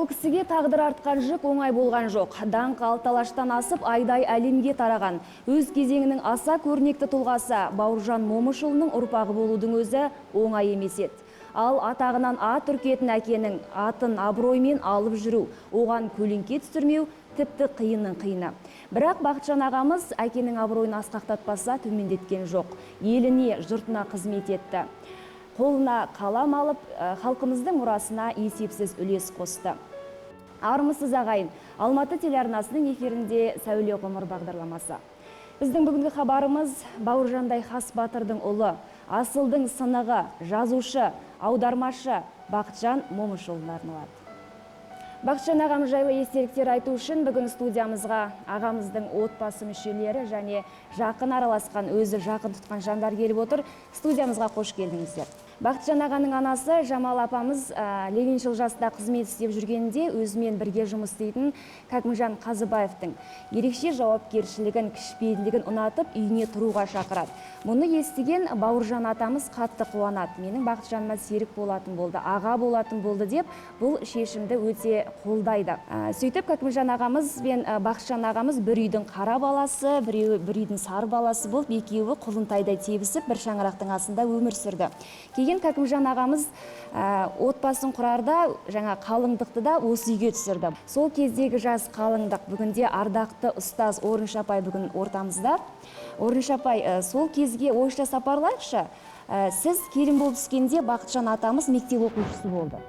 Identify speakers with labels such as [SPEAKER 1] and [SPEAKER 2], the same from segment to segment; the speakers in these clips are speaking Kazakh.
[SPEAKER 1] Бұл кісіге тағдыр артқан жүк оңай болған жоқ. Даңқ алталаштан асып, айдай әлемге тараған. Өз кезеңінің аса көрнекті тұлғасы Бауыржан Момышұлының ұрпағы болудың өзі оңай емес еді. Ал атағынан ат үркетін әкенің атын абыроймен алып жүру, оған көлеңке түсірмеу тіпті қиынның қиыны. Бірақ Бақытжан ағамыз әкенің абыройын асқақтатпаса төмендеткен жоқ. Еліне, жұртына қызмет етті. Қолына қалам алып, халқымыздың мұрасына есепсіз үлес қосты. Армысыз ағайын, Алматы телеарнасының эфирінде Сәуле ғұмыр бағдарламасы. Біздің бүгінгі хабарымыз Бауыржандай хас батырдың ұлы, асылдың сынығы, жазушы, аудармашы Бақытжан Момышұлына арналады. Бақытжан ағам жайлы естеліктер айту үшін бүгін студиямызға ағамыздың отбасы мүшелері және жақын араласқан, өзі жақын тұтқан жандар келіп отыр. Студиямызға қош келдіңіздер. Бақытжан ағаның анасы Жамал апамыз Лениншіл жаста қызмет істеп жүргенде өзімен бірге жұмыс істейтін Кәкімжан Қазыбаевтың ерекше жауапкершілігін, кішіпейілдігін ұнатып, үйіне тұруға шақырады. Мұны естіген Бауыржан атамыз қатты қуанады. Менің Бақытжаныма серік болатын болды, аға болатын болды деп, бұл шешімді өте қолдайды. Сөйтіп Кәкімжан ағамыз бен Бақытжан ағамыз бір үйдің қара баласы, бір үйдің сары баласы болып, екеуі құлынтайдай тебісіп, бір шаңырақтың астында өмір сүрді. Кейін Кәкімжан ағамыз отбасын құрарда жаңа қалыңдықты да осы үйге түсірді. Сол кездегі жас қалыңдық бүгінде ардақты ұстаз Орынша апай бүгін ортамызда. Орынша апай, сол кезге ойша сапарлайықшы. Сіз келін болып түскенде Бақытжан атамыз мектеп оқушысы болды.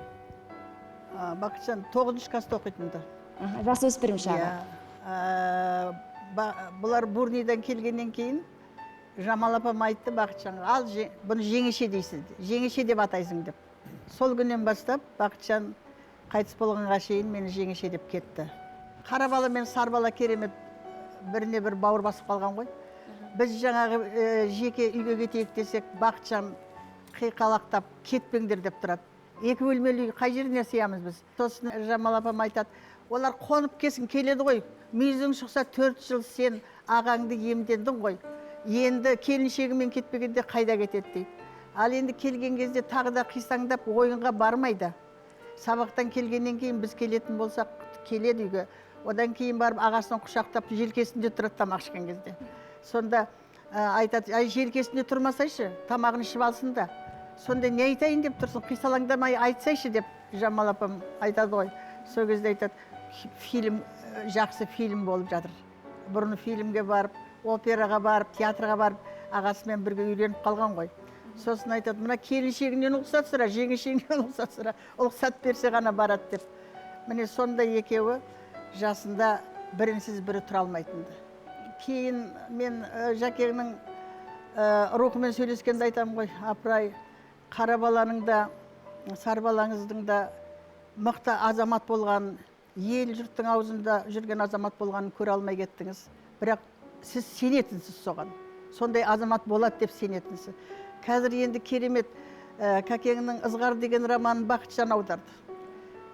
[SPEAKER 2] Бақытжан 9-шы класста оқитынды.
[SPEAKER 1] Жасөспірім шағы.
[SPEAKER 2] Бұлар Бурниден келгеннен кейін Жамал апам айтты Бақытжанға, ал бұны жеңеше дейсіз, жеңеше деп атайсың деп. Сол күннен бастап Бақытжан қайтыс болғанға шейін мені жеңеше деп кетті. Қара бала мен сары бала керемет біріне бір бауыр басып қалған ғой. Біз жаңағы жеке үйге кетейік десек, Бақытжан қиқалақтап кетпеңдер деп тұрады. Екі бөлмелі үй қай жеріне сыямыз біз? Сосын Жамал апам айтады, олар қонып кесін келеді ғой. Мүйізің шықса 4 жыл сен ағаңды емдендің ғой. Енді келіншегімен кетпегенде қайда кетеді дейді. Ал енді келген кезде тағы да қисаңдап ойынға бармайды. Сабақтан келгеннен кейін біз келетін болсақ келеді үйге. Одан кейін барып ағасын құшақтап желкесінде тұрады тамақ ішкен кезде. Сонда айтады, ай желкесінде тұрмасайшы, тамағын ішіп алсын да. Сонда не айтайын деп тұрсың, қисалаңдамай айтсайшы деп Жамал апам айтады ғой. Сол кезде айтады, жақсы фильм болып жатыр. Бұрын фильмге барып, операға барып, театрға барып, ағасымен бірге үйленіп қалған ғой. Сосын айтады, мына келіншегінен ұлықсат сұра, жеңешегінен ұлықсат сұра, ұлықсат берсе ғана барады деп. Міне сонда екеуі жасында бірінсіз бірі тұра алмайтынды. Кейін мен Жәкеңнің рухымен сөйлескенде айтамын ғой, апырай, қара баланың да, сары балаңыздың да мықты азамат болған, ел жұрттың аузында жүрген азамат болғанын көре алмай кеттіңіз. Бірақ сіз сенетінсіз соған. Сондай азамат болады деп сенетінсіз. Қазір енді керемет Кәкеңнің Ызғар деген романын Бақытжан аударды.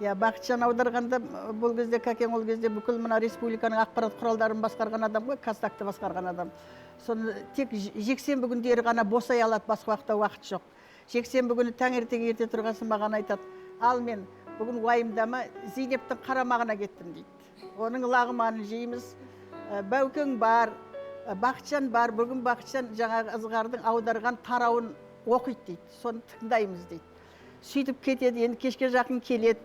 [SPEAKER 2] Бақытжан аударғанда бұл кезде Кәкең ол кезде бүкіл мына республиканың ақпарат құралдарын басқарған адам ғой, Қазтагты басқарған адам. Соны тек жексенбі күндері ғана босай алады, басқа уақытта уақыт жоқ. Жексенбі күні таңертең ерте тұрғасын маған айтады, ал мен бүгін уайымдама Зейнептің қарамағына кеттім дейді. Оның лағманын жейміз. Бәукең бар, Бақытжан бар, бүгін Бақытжан жаңағы Ызғардың аударған тарауын оқиды дейді, соны тыңдаймыз дейді. Сөйтіп кетеді, енді кешке жақын келеді,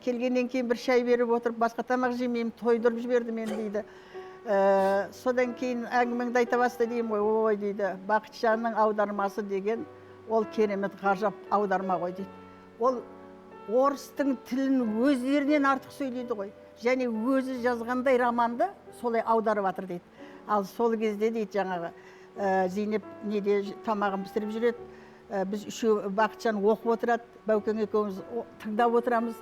[SPEAKER 2] келгеннен кейін бір шай беріп отырып, басқа тамақ жемеймін, тойдырып жіберді мен дейді. Содан кейін әңгімеңді айта баста деймін ғой, ой дейді, Бақытжанның аудармасы деген ол керемет ғажап аударма ғой дейді. Ол орыстың тілін өздерінен артық сөйлейді ғой. Және өзі жазғандай романды солай аударып жатыр дейді. Ал сол кезде дейді жаңағы Зейнеп неде тамағын пісіріп жүреді. Біз үшеу Бақытжан оқып отырады, Бәукең екеуміз тыңдап отырамыз.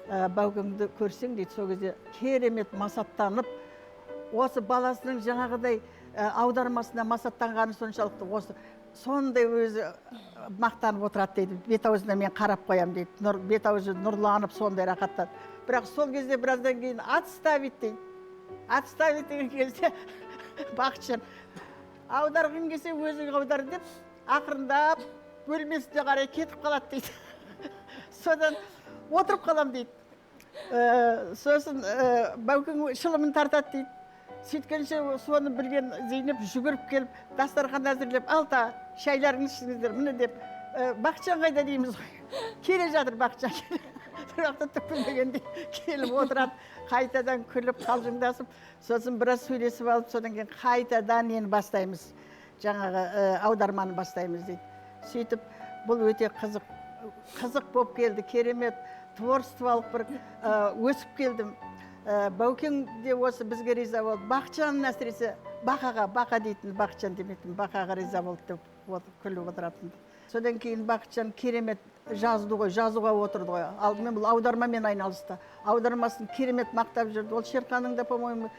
[SPEAKER 2] Бәукеңді көрсең дейді, сол кезде керемет масаттанып, осы баласының жаңағыдай аудармасына масаттанғаны соншалықты осы сондай өзі мақтанып отырады дейді. Бет-аузына мен қарап қоям дейді. Бет-аузы нұрланып сондай рахаттанып. Бірақ сол кезде біраздан кейін отставить дейді. Отставить деген кезде Бақытжан аударғың келсе өзің аудар деп ақырындап бөлмесіне қарай кетіп қалады дейді. Содан отырып қалам дейді. Сосын Баукең шылымын тартады дейді. Сөйткенше соны білген Зейнеп жүгіріп келіп, дастархан әзірлеп, алта, шайларыңыз ішіңіздер, міне деп, Бақытжан қайда дейміз ғой. Келе жатыр Бақытжан. Бірақта түк білмегенде келіп отырады, қайтадан күліп, қалжыңдасып, сосын біраз сөйлесіп алып, содан кейін қайтадан енді бастаймыз. Жаңағы аударманы бастаймыз дейді. Сөйтіп, бұл өте қызық болып келді, керемет, творчестволық бір өсіп келдім. Баукең де осы бізге риза болды. Бақытжан әсіресе бақа дейтін, Бақытжан демейтін, бақаға риза болды деп күліп отыратын. Содан кейін Бақытжан керемет жазды ғой, жазуға отырды ғой. Алдымен бұл аудармамен айналысты. Аудармасын керемет мақтап жүрді. Ол Шерқаның да, по-моему,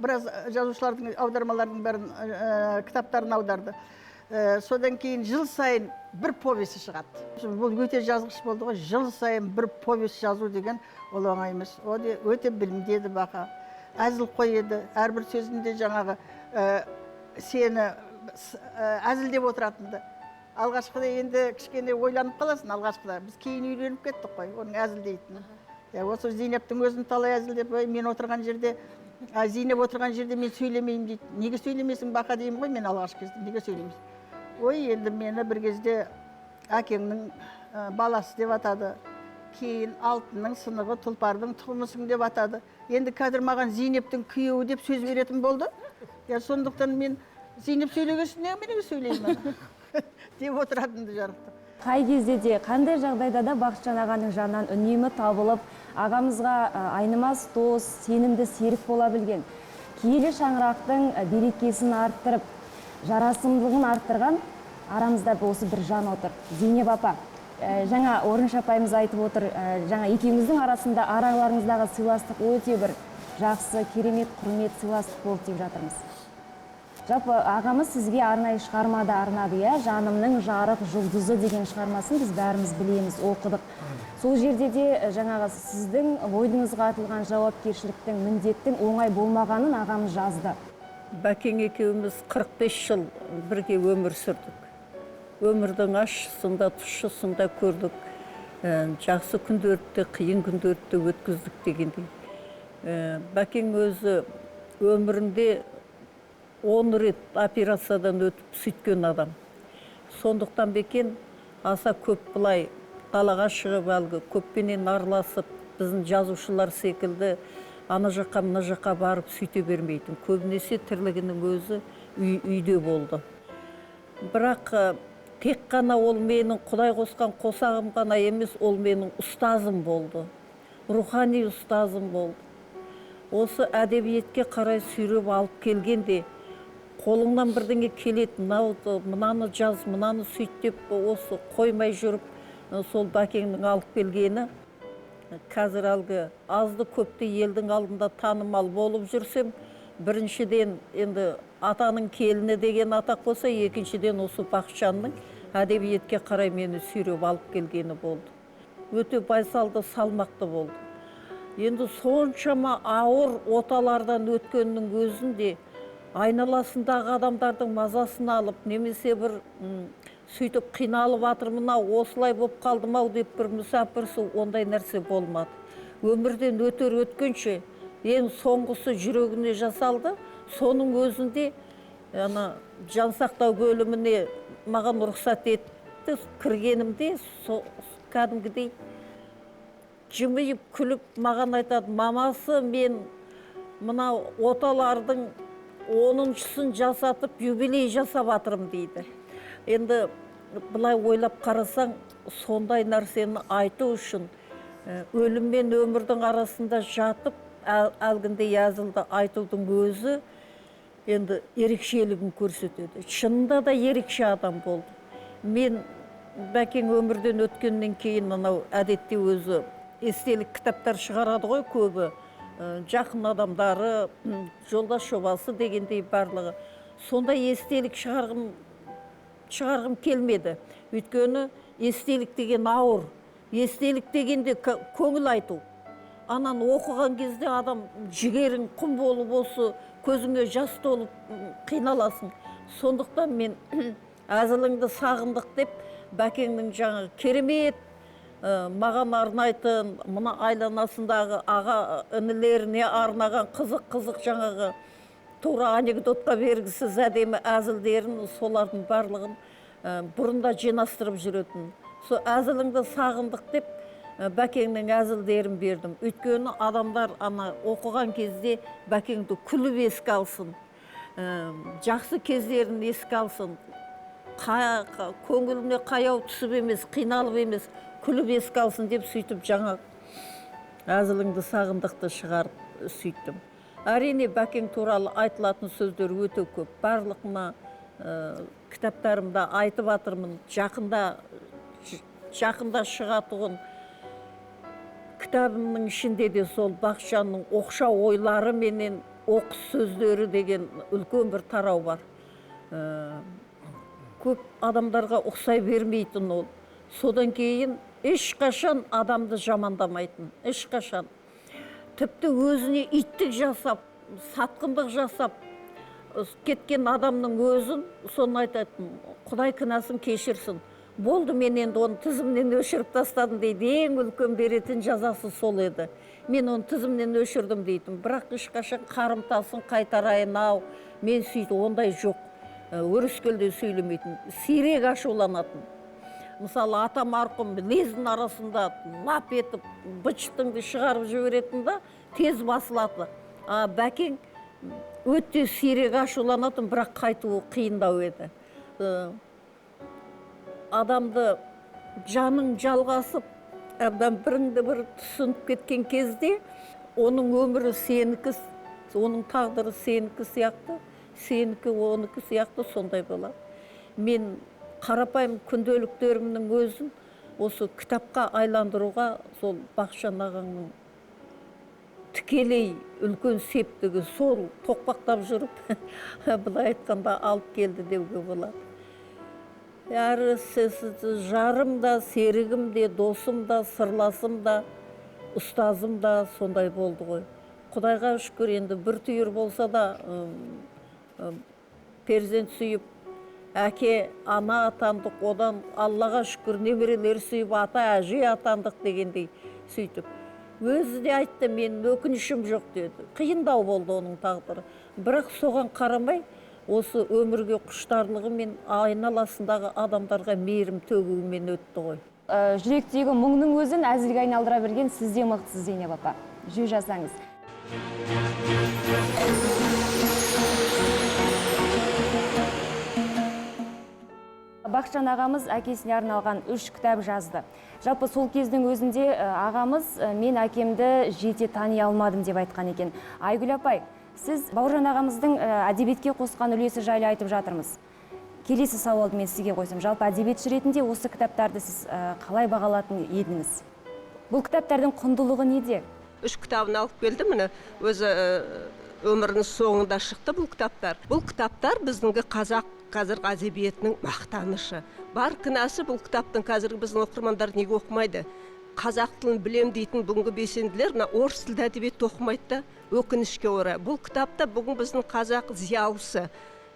[SPEAKER 2] біраз жазушылардың аудармалардың бәрін кітаптарын аударды. Содан кейін жыл сайын бір повесі шығады. Бұл өте жазғыш болды ғой. Жыл сайын бір повесть жазу деген ол оңай емес. О өте білімдеді Бақа. Әзіл қой еді. Әрбір сөзінде жаңағы сені әзілдеп отыратынды. Алғашқыда енді кішкене ойланып қаласың. Алғашқыда біз кейін үйреніп кеттік қой, оның әзілдейтіні. Осы Зейнептің өзін талай әзілдеп, мен отырған жерде, Зейнеп отырған жерде мен сөйлемеймін дейді. Неге сөйлемесің Бақа деймін ғой, мен алғашқы кезде неге сөйлемейсің? Ой, енді мені бір кезде әкеңнің баласы деп атады. Кейін алтынның сынығы, тұлпардың тұқымысың деп атады. Енді қазір маған Зейнептің күйеуі деп сөз беретін болды. Сондықтан мен Зейнеп сөйлегесін, неге сөйлеймін деп отыратынды жарықты.
[SPEAKER 1] Қай кезде де, қандай жағдайда да Бақытжан ағаның жанынан үнемі табылып, ағамызға айнымас дос, сенімді серік бола білген. Киелі шаңырақтың берекесін арттырып, жарасымдылығын арттырған арамызда осы бір жан отыр. Зейнеп апа, жаңа Орынш апайымыз айтып отыр, жаңа екеуіңіздің арасында араларыңыздағы сыйластық өте бір жақсы, керемет, құрмет сыйластық болып деп жатырмыз. Жалпы ағамыз сізге арнайы шығармада арнады, жанымның жарық жұлдызы деген шығармасын біз бәріміз білеміз, оқыдық. Сол жерде де жаңағы сіздің мойныңызға артылған жауапкершіліктің, міндеттің оңай болмағанын ағамыз жазды.
[SPEAKER 3] Бәкең екеуміз 45 жыл бірге өмір сүрдік. Өмірдің ащысында, тұщысында көрдік. Жақсы күндерді, қиын күндерді өткіздік дегендей. Бәкең өзі өмірінде 10 рет операциядан өтіп сүйткен адам. Сондықтан бекен аса көп бұлай далаға шығып әлгі көппенен араласып, біздің жазушылар секілді ана жаққа мына жаққа барып сөйте бермейтін. Көбінесе тірлігінің өзі үйде болды. Бірақ тек қана ол менің Құдай қосқан қосағым ғана емес, ол менің ұстазым болды. Рухани ұстазым болды. Осы әдебиетке қарай сүйреп алып келгенде қолыңнан бірдеңе келеді, мынаны жаз, мынаны сөйт деп осы қоймай жүріп, сол Бәкеңнің алып келгені. Қазір әлгі азды көпті елдің алдында танымал болып жүрсем, біріншіден енді атаның келіні деген атақ болса, екіншіден осы Бақытжанның әдебиетке қарай мені сүйреп алып келгені болды. Өте байсалды, салмақты болды. Енді соншама ауыр оталардан өткеннің өзінде айналасындағы адамдардың мазасын алып, немесе бір сөйтіп қиналып атырмына осылай болып қалдым-ау деп бір мүсәпірсі, ондай нәрсе болмады. Өмірден өтер өткенше, ең соңғысы жүрегіне жасалды, соның өзінде жансақтау бөліміне маған рұқсат етті, кіргенімде кәдімгідей жымиып күліп маған айтады: мамасы, мен мына оталардың 10-шысын жасатып, юбилей жасап атырым дейді. Енді бұлай ойлап қарасаң, сондай нәрсені айту үшін өлім мен өмірдің арасында жатып, әлгіндей әзілді айтудың өзі енді ерекшелігін көрсетеді. Шынында да ерекше адам болды. Мен Бәкең өмірден өткеннен кейін мынау әдетте өзі естелік кітаптар шығарады ғой көбі. Жақын адамдары, жолдас жобасы дегендей барлығы. Сондай естелік шығарғым келмеді. Өйткені естелік деген ауыр. Естелік дегенде көңіл айту. Анан оқыған кезде адам жігерің құм болып осы көзіңе жас толып қиналасың. Сондықтан мен әзіліңді сағындық деп Бәкеңнің жаңағы керемет маған арнайтын, мына айланасындағы аға інілеріне арнаған қызық жаңағы тура анекдотқа бергісіз әдемі әзілдерін, солардың барлығын бұрында жинастырып жүретін. Сол әзіліңді сағындық деп Бәкеңнің әзілдерін бердім. Өйткені адамдар оқыған кезде Бәкеңді күліп еске алсын, жақсы кездерін еске алсын, көңіліне қаяу түсіп емес, қиналып емес, күліп еске алсын деп сөйтіп жаңа әзіліңді сағындықты шығарып сөйттім. Әрине Бәкең туралы айтылатын сөздер өте көп. Барлығына кітаптарымда айтып атырмын. Жақында шығатұғын кітабымның ішінде де сол Бақытжанның оқшау ойлары менен оқыс сөздері деген үлкен бір тарау бар. Көп адамдарға ұқсай бермейтін ол. Содан кейін ешқашан адамды жамандамайтын, ешқашан. Тіпті өзіне иттік жасап, сатқындық жасап кеткен адамның өзін соны айтатын, Құдай кінәсін кешірсін. Болды, мен енді оны тізімнен өшіріп тастадым дейді. Ең үлкен беретін жазасы сол еді. Мен оны тізімнен өшірдім дейтін. Бірақ ешқашан қарымтасын қайтарайын ау, мен сөйтіп ондай жоқ. Өріскелде сөйлемейтін, сирек ашуланатын. Мысалы, ата марқұм лездің арасында лап етіп, бычтыңды шығарып жіберетін да тез басылады. Бәкең өте сирек ашуланатын, бірақ қайтуы қиындау еді. Адамды жаның жалғасып, әбден біріңді бір түсініп кеткен кезде, оның өмірі сенікі, оның тағдыры сенікі сияқты, сенікі оныкі сияқты сондай болады. Мен қарапайым күнделіктерімнің өзін осы кітапқа айландыруға сол Бақытжан ағаңның тікелей үлкен септігі сол тоқпақтап жүріп, былай айтқанда алып келді деуге болады. Әрі жарым да, серігім де, досым да, сырласым да, ұстазым да сондай болды ғой. Құдайға шүкір, енді бір түйір болса да перзент сүйіп, әке, ана атандық, одан Аллаға шүкір немерелер сүйіп, ата, әже атандық дегендей сөйтіп. Өзі де айтты, мен өкінішім жоқ деді. Қиындау болды оның тағдыры. Бірақ соған қарамай, осы өмірге құштарлығы мен айналасындағы адамдарға мейірім төгуімен өтті ғой.
[SPEAKER 1] Жүректегі мұңның өзін әзілге айналдыра берген сізде мықтысыз, Зейнеп апа. Жүй жасаңыз. Бақытжан ағамыз әкесіне арналған 3 кітап жазды. Жалпы сол кездің өзінде ағамыз мен әкемді жете тани алмадым деп айтқан екен. Айгүл апай, сіз Бауыржан ағамыздың әдебиетке қосқан үлесі жайлы айтып жатырмыз. Келесі сауалды мен сізге қойсам, жалпы әдебиетші ретінде осы кітаптарды сіз қалай бағалатын едіңіз? Бұл кітаптардың құндылығы неде?
[SPEAKER 4] 3 кітабын алып келді, міне өзі өмірінің соңында шықты бұл кітаптар. Бұл кітаптар біздіңгі қазақ қазіргі әдебиетінің мақтанышы. Бар кінәсі бұл кітаптың қазіргі біздің оқырмандар неге оқымайды? Қазақ тілін білем дейтін бүгінгі белсенділер орыс тілді әдебиетті оқымайды, өкінішке орай. Бұл кітапта бүгін біздің қазақ зиялысы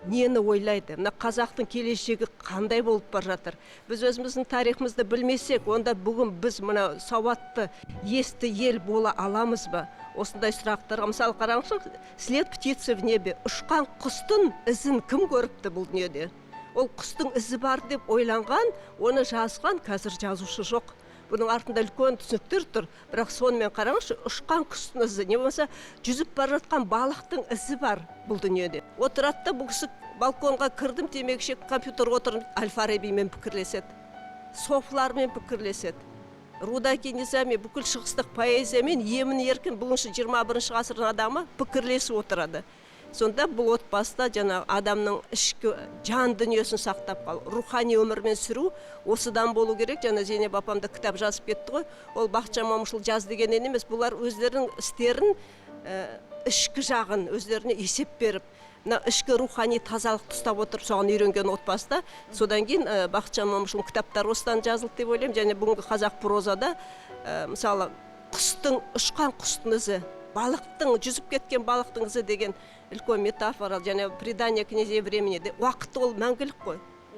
[SPEAKER 4] нені ойлайды? Мына қазақтың келешегі қандай болып бар жатыр? Біз өзіміздің тарихымызды білмесек, онда бүгін біз мына сауатты, есті ел бола аламыз ба? Осындай сұрақтарға, мысалы қараңызшы, след птицы в небе, ұшқан құстың ізін кім көріпті бұл дүниеде? Ол құстың ізі бар деп ойланған, оны жазған қазір жазушы жоқ. Бұның артында үлкен түсініктер тұр, бірақ сонымен қараңызшы, ұшқан құстың ізі, не болмаса жүзіп бара жатқан балықтың ізі бар бұл дүниеде. Отырады да бұл кісі балконға кірдім, темекі шегіп, компьютер отырып, Әл-Фарабимен пікірлеседі, Софылармен пікірлеседі. Рудаки Низами бүкіл шығыстық поэзиямен емін еркін бүгінгі 21 ғасырдың адамы пікірлесіп отырады. Сонда бұл отбасыда жаңағы адамның ішкі жан дүниесін сақтап қал, рухани өмірмен сүру осыдан болу керек. Жаңа Зейнеп апам да кітап жазып кетті ғой. Ол Бақытжан Момышұлы жаз дегеннен емес, бұлар өздерінің істерін, ішкі жағын өздеріне есеп беріп, ішкі рухани тазалықты ұстап отырып, соған үйренген отбасыда. Содан кейін Бақытжан Момышұлының кітаптары осыдан жазылды деп ойлаймын. Және бүгінгі қазақ прозада мысалы ұшқан құстың ізі, балықтың, жүзіп кеткен балықтың ізі деген үлкен метафора, және предание князей времени. Уақыт ол мәңгілік қой.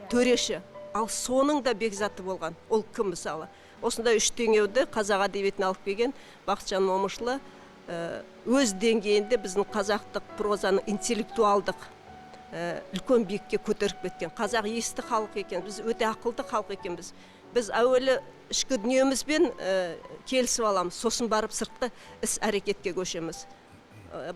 [SPEAKER 4] Төреші, ал соның да бекзаты болған. Ол кім мысалы? Осындай үш теңеуді қазақ әдебиетіне алып келген Бақытжан Момышұлы өз деңгейінде біздің қазақтық прозаның интеллектуалдық үлкен биікке көтеріп кеткен. Қазақ есті халық екен, біз өте ақылды халық екенбіз. Біз әуелі ішкі дүниемізбен келісіп аламыз, сосын барып сыртқы іс әрекетке көшеміз.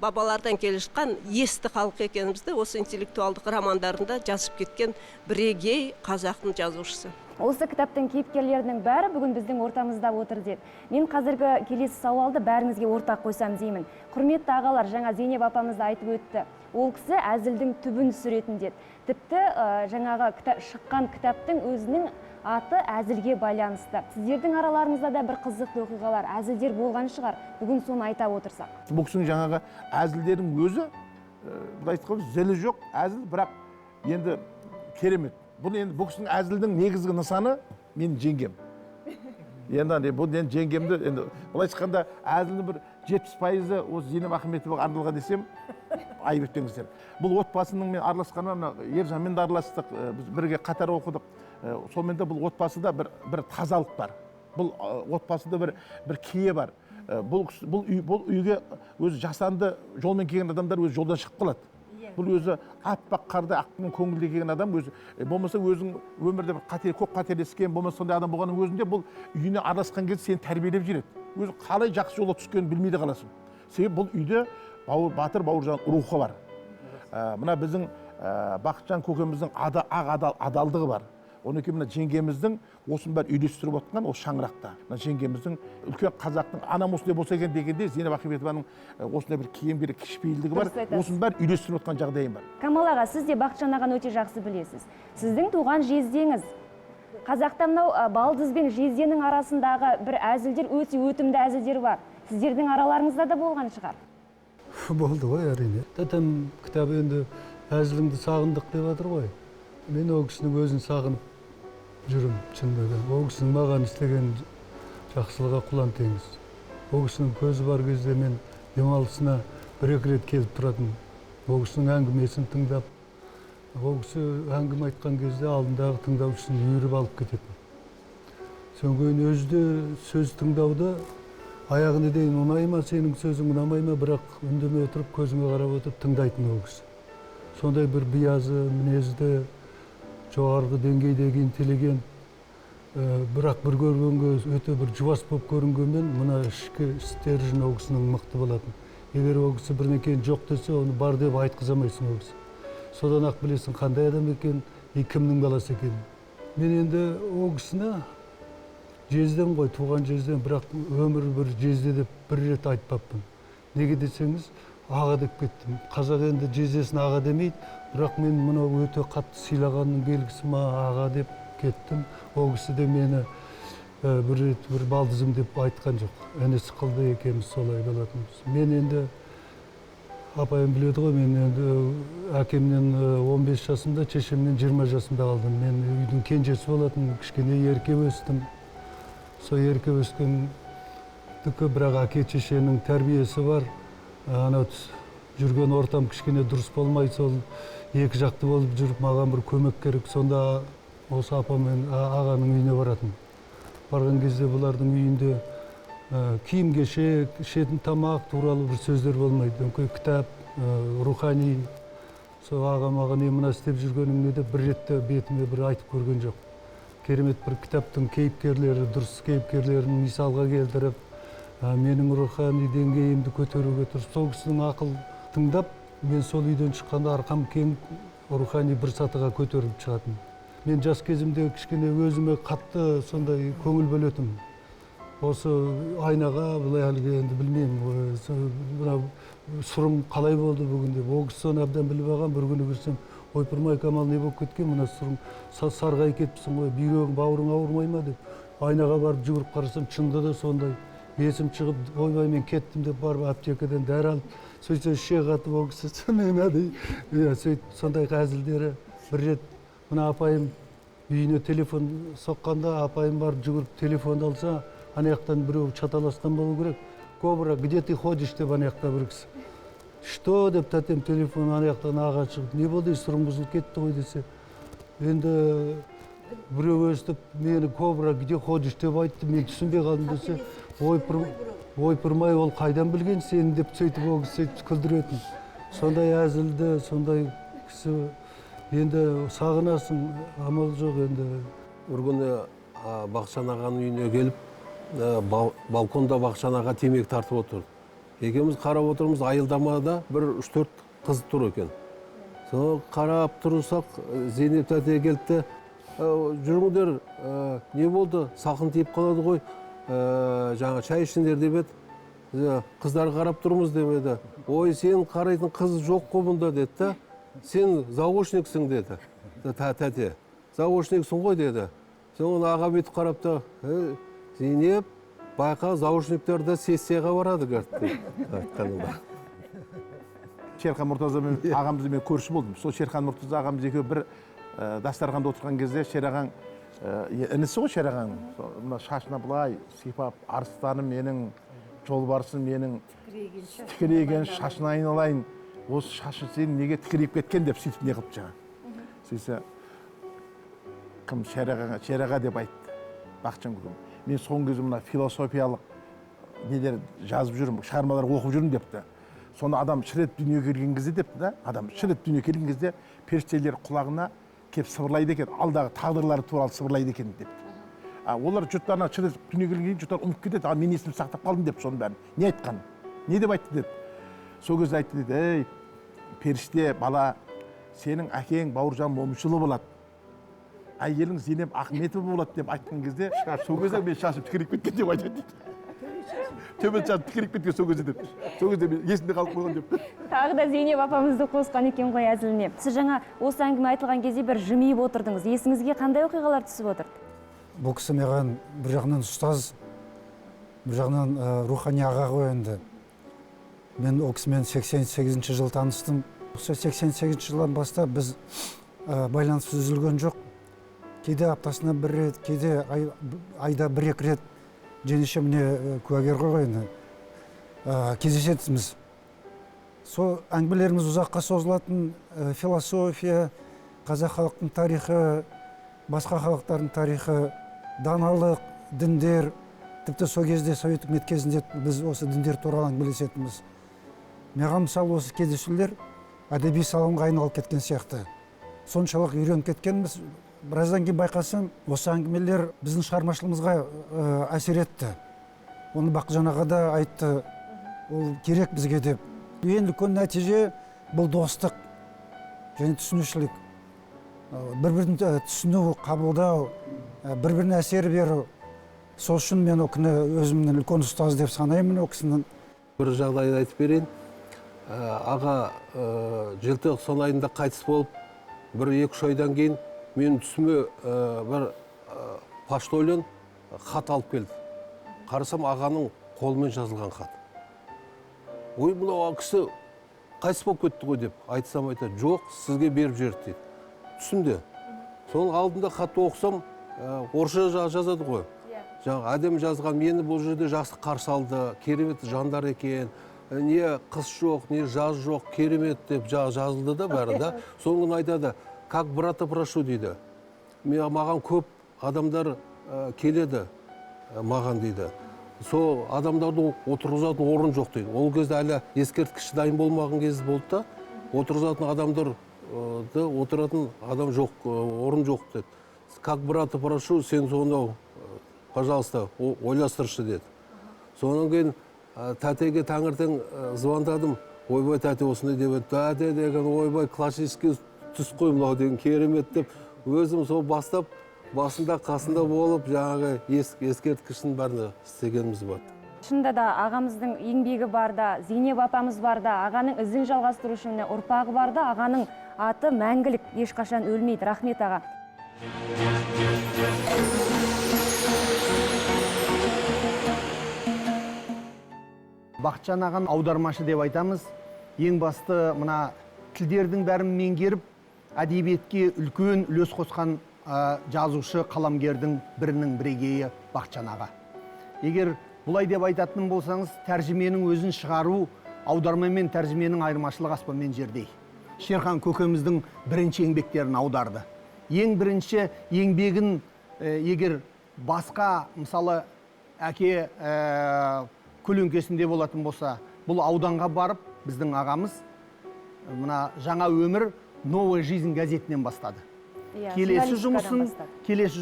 [SPEAKER 4] Бабалардан келе жатқан есті халық екенімізді осы интеллектуалдық романдарында жазып кеткен бірегей қазақтың жазушысы.
[SPEAKER 1] Осы кітаптың кейіпкерлерінің бәрі бүгін біздің ортамызда отыр деді. Мен қазіргі келесі сауалды бәріңізге ортақ қойсам деймін. Құрметті ағалар, жаңа Зейнеп апамыз да айтып өтті. Ол кісі әзілдің түбін түсіретін деді. Тіпті жаңағы шыққан кітаптың өзінің аты әзілге байланысты. Сіздердің араларыңызда да бір қызықты оқиғалар, әзілдер болған шығар. Бүгін соны айта отырсақ.
[SPEAKER 5] Бұл кісінің жаңағы әзілдердің өзі, былай айтқанда зілі жоқ, әзіл, бірақ енді керемет. Бұл кісінің әзілдің негізгі нысаны мен жеңгем. Енді бұл жеңгемді, былай айтқанда әзілдің бір 70% осы Зейнеп Ахметоваға арналған десем, айып етпеңіздер. Бұл отбасының мен араласқаныма, Ержанмен де араластық, біз бірге қатар оқыдық. Сонымен де бұл отбасыда бір тазалық бар. Бұл отбасыда бір кие бар. Бұл үйге өзі жасанды жолмен келген адамдар өзі жолдан шығып қалады. Бұл өзі аппақ қарды ақпен көңілде келген адам өзі болмаса өзің өмірде бір көп қателескен, болмаса сондай адам болғанның өзінде бұл үйіне араласқан кезде сені тәрбиелеп жүреді. Өзі қалай жақсы жолға түскенін білмей де қаласың. Себебі бұл үйде батыр Бауыржан рухы бар. Мына біздің Бақытжан көкеміздің адалдығы бар. Оны мына жеңгеміздің осыны бәрі үйлестіріп отқан ол шаңырақта. Мына жеңгеміздің үлкен қазақтың анам осындай болса екен дегенде Зейнеп Ахметованың осындай бір киімдері кішіпейілдігі бар. Осыны бәрі үйлестіріп отқан жағдайым бар.
[SPEAKER 1] Камал аға, сіз де Бақытжан ағаны өте жақсы білесіз. Сіздің туған жездеңіз. Қазақта мынау балдыз бен жезденің арасындағы бір әзілдер, өте өтімді әзілдер бар. Сіздердің араларыңызда да болған шығар.
[SPEAKER 6] Болды ғой, әрине. Тәтем кітабы енді әзіліңді сағындық деп жатыр ғой. Мен ол кісінің өзін сағынып жүрім шынымен. Ол кісінің маған істеген жақсылығы құлан теңіз. Ол кісінің көзі бар кезде мен демалысына бір-екі рет келіп тұратын. Ол кісінің әңгімесін тыңдап, ол кісі әңгіме айтқан кезде алдындағы тыңдаушысын үйіріп алып кететін. Содан кейін өзі де сөз тыңдауда аяғына дейін ұнай ма сенің сөзің, ұнамай ма, бірақ үндемей отырып көзіңе қарап отырып тыңдайтын ол кісі. Сондай бір биязы, мінезді, жоғарғы деңгейдегі интеллигент, бірақ бір көргенге өте бір жуас болып көрінгенмен, мына ішкі стержені ол кісінің мықты болатын. Егер ол кісі бірнекені жоқ десе, оны бар деп айтқыза алмайсың ол кісі. Содан ақ білесің қандай адам екен, кімнің баласы екен. Мен енді ол кісіні жездем ғой, туған жездем, бірақ өмір бір жезде деп бір рет айтпаппын. Неге десеңіз, аға деп кеттім. Қазақ енді жездесін аға демейді, бірақ мен мұны өте қатты сыйлағанның белгісі ма аға деп кеттім. Ол кісі де мені бір рет бір балдызым деп айтқан жоқ. Інісі қылды екенбіз, солай болатынбыз. Мен енді апайым біледі ғой, мен енді әкемнен 15 жасымда, шешемнен 20 жасымда қалдым. Мен үйдің кенжесі болатын, кішкене ерке өстім. Сол ерке өскендікі, бірақ әке шешенің тәрбиесі бар. Ана жүрген ортам кішкене дұрыс болмай, сол екі жақты болып жүріп, маған бір көмек керек. Сонда осы апам мен ағаның үйіне баратын. Барған кезде бұлардың үйінде киім кешек, ішетін тамақ туралы бір сөздер болмайды. Кітап, рухани, сол ағам маған мына істеп жүргеніңе деп бір ретте бетіме бір айтып көрген жоқ. Керемет бір кітаптың кейіпкерлері, дұрыс кейіпкерлерін мисалға келтіріп, менің рухани деңгейімді көтеруге тырысып, сол кісінің ақыл тыңдап, мен сол үйден шыққанда арқам кең рухани бір сатыға көтеріліп шығатын. Мен жас кезімде кішкене өзіме қатты сондай көңіл бөлетім. Осы айнаға былай әлгі енді білмеймін, сұрым қалай болды бүгінде. Ол кісі соны әбден біліп алған, бір күні кірсем, ойпырмай Камал не болып кеткен, мына сұрым сарғайып кетіпсің ғой, бүйрегің, бауырың ауырмай ма деп. Айнаға барып жүгіріп қарасам, шынында да сондай. Есім шығып, ойбай мен кеттім деп барып аптекадан дәрі алып, сөйтсе ішек атып ол кісі сондай әзілдері. Бір рет мына апайым үйіне телефон соққанда, апайым барып жүгіріп телефонды алса, анаяқтан біреу чаталасқан болу керек. Кобра, где ты ходишь деп анаяқта бір кісі. Что деп тәтем телефон анаяқтан аға шығып, не болды, сұрым бұзылып кетті ғой десе. Енді біреу өстіп мені кобра где ходишь деп айтты, мен түсінбей қалдым десе, ойпырмай ол қайдан білген сені деп сөйтіп ол кісі күлдіретін. Сондай әзілді, сондай кісі, енді сағынасың, амал жоқ енді.
[SPEAKER 7] Бір күні Бақытжан ағаның үйіне келіп, балконда Бақытжан аға темекі тартып отырды. Екеуміз қарап отырмыз, айылдамада бір 3-4 қыз тұр екен. Соны қарап тұрсақ, Зейнеп тәте келді, жүріңдер, не болды, салқын тиіп қалады ғой, жаңа шай ішіңдер деп еді. Қыздар қарап тұрмыз демеді. Ой, сен қарайтын қыз жоқ қой мұнда деді. Сен заочниксің деді. Тәте, заочниксің ғой деді. Соны аға бүйтіп қарап та, Зейнеп, байқа, заочниктер сессияға барады гөрді.
[SPEAKER 5] Шерхан Мұртазамен ағамызды мен көрші болдым. Сол Шерхан Мұртаза ағамыз екеуі бір дастарханда отырған кезде Шерағаң інісі ғой Шерағаң. Шашына былай сипап, арыстаным менің, жолбарысым менің, тікірейген шашына айналайын. Осы шашы сен неге тікірейіп кеткен деп сөйтіп не қылып жаңа. Сөйтсе, кім Шераға деп айтты, Бақытжан көкем. Мен соңғы кезде мына философиялық нелер жазып жүрмін, шығармалар оқып жүрмін депті. Соны адам шірет дүние келген кезде депті да, адам шірет дүние келген кезде періштелер құлағына кеп сыбырлайды екен, алдағы тағдырлары туралы сыбырлайды екен депті. Олар жұрттарына шірет дүние келген кейін жұрттар ұмытып кетеді, мен есімді сақтап қалдым деп соның бәрін. Не айтқан? Не деп айтты деді. Сол кезде айтты деді, ей, періште бала, сенің әкең Бауыржан Момышұлы болады. Әйелің Зейнеп Ахметова болады деп айтқан кезде, сол кезде мен шашым тікірейіп кеткен деп айтады дейді. Төмен шашым тікірейіп кеткен сол кезде деп. Сол кезде мен есімде қалып қойған деп.
[SPEAKER 1] Тағы да Зейнеп апамызды қосқан екен ғой әзіліне. Сіз жаңа осы әңгіме айтылған кезде бір жымиып отырдыңыз. Есіңізге қандай оқиғалар түсіп отырды?
[SPEAKER 8] Бұл кісі маған бір жағынан ұстаз, бір жағынан рухани аға ғой енді. Мен ол кісімен 88 жыл таныстым. 88 жылдан бастап біз байланыс үзілген жоқ. Кейде аптасына бір рет, кейде айда бір-екі рет жеңеше міне куәгер ғой енді кездесетіміз. Сол әңгімелеріміз ұзаққа созылатын философия, қазақ халықтың тарихы, басқа халықтардың тарихы, даналық, діндер, тіпті сол кезде совет үкімет кезінде біз осы діндер туралы әңгімелесетінбіз. Маған мысалы осы кездесулер әдеби салонға айналып кеткен сияқты. Соншалық үйреніп кеткенбіз. Біраздан кейін байқасам, осы әңгімелер біздің шығармашылығымызға әсер етті. Оны Бақытжан аға да айтты, ол керек бізге деп. Ең үлкен нәтиже бұл достық және түсінушілік. Бір-бірін түсіну, қабылдау, бір-біріне әсер беру. Сол үшін мен ол күні өзімнің үлкен ұстаз деп санаймын ол кісінің.
[SPEAKER 7] Бір жағдайды айтып берейін. Аға желтоқсан айында қайтыс болып, бір-екі айдан кейін мен түсіме бір поштольон хат алып келді. Қарасам ағаның қолымен жазылған хат. Ой, мынау кісі қайтыс болып кетті ғой деп айтсам айтады, жоқ, сізге беріп жіберді дейді. Түсімде. Соның алдында хатты оқысам, орысша жазады ғой. Жаңа әдемі жазған, мені бұл жерде жақсы қарсы алды, керемет жандар екен. Не қыс жоқ, не жаз жоқ, керемет деп жазылды да бәрі да. Соңын айтады, как брата прошу дейді. Маған көп адамдар келеді маған дейді. Сол адамдарды отырғызатын орын жоқ дейді. Ол кезде әлі ескерткіші дайын болмаған кез болды да, отырғызатын адамдарды отыратын адам жоқ, орын жоқ деді. Как брата прошу, сен соны, пожалуйста, ойластыршы деді. Содан кейін тәтеге таңертең звондадым. Ойбай, тәте осындай деп, тәте деген, ойбай, классический түс қой мынау деген, керемет деп, өзім сол бастап, басында қасында болып, жаңағы ескерткішін бәрін істегеніміз бар.
[SPEAKER 1] Шынында да ағамыздың еңбегі бар да, Зейнеп апамыз бар да, ағаның ізін жалғастыру үшін ұрпағы бар да, ағаның аты мәңгілік, ешқашан өлмейді. Рахмет аға.
[SPEAKER 9] Бақытжан ағаны аудармашы деп айтамыз. Ең басты мына тілдердің бәрін меңгеріп, әдебиетке үлкен үлес қосқан жазушы қаламгердің бірінің бірегейі Бақытжан аға. Егер бұлай деп айтатын болсаңыз, тәржіменің өзін шығару, аударма мен тәржіменің айырмашылығы аспан мен жердей. Шерхан көкеміздің бірінші еңбектерін аударды. ең бірінші еңбегін егер басқа мысалы әке көлеңкесінде болатын болса, бұл ауданға барып біздің ағамыз мына жаңа өмір новая жизнь газетінен бастады. Келесі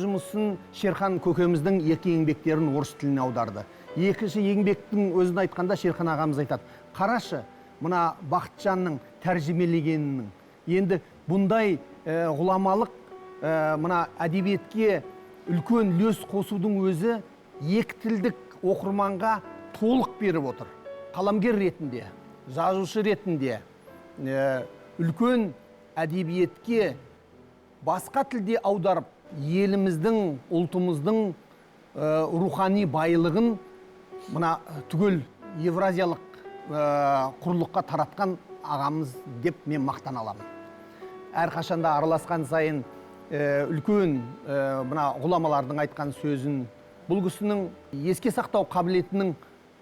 [SPEAKER 9] жұмысын Шерхан көкеміздің екі еңбектерін орыс тіліне аударды. Екінші еңбектің өзін айтқанда Шерхан ағамыз айтады: қарашы, мына Бақытжанның тәржімелегенінің. Енді бұндай ғұламалық мына әдебиетке үлкен үлес қосудың өзі екі тілдік оқырманға толық беріп отыр. Қаламгер ретінде, жазушы ретінде үлкен әдебиетке басқа тілде аударып, еліміздің, ұлтымыздың рухани байлығын мына түгел евразиялық құрлыққа таратқан ағамыз деп мен мақтан аламын. Әрқашанда араласқан сайын үлкен мына ғұламалардың айтқан сөзін, бұл кісінің еске сақтау қабілетінің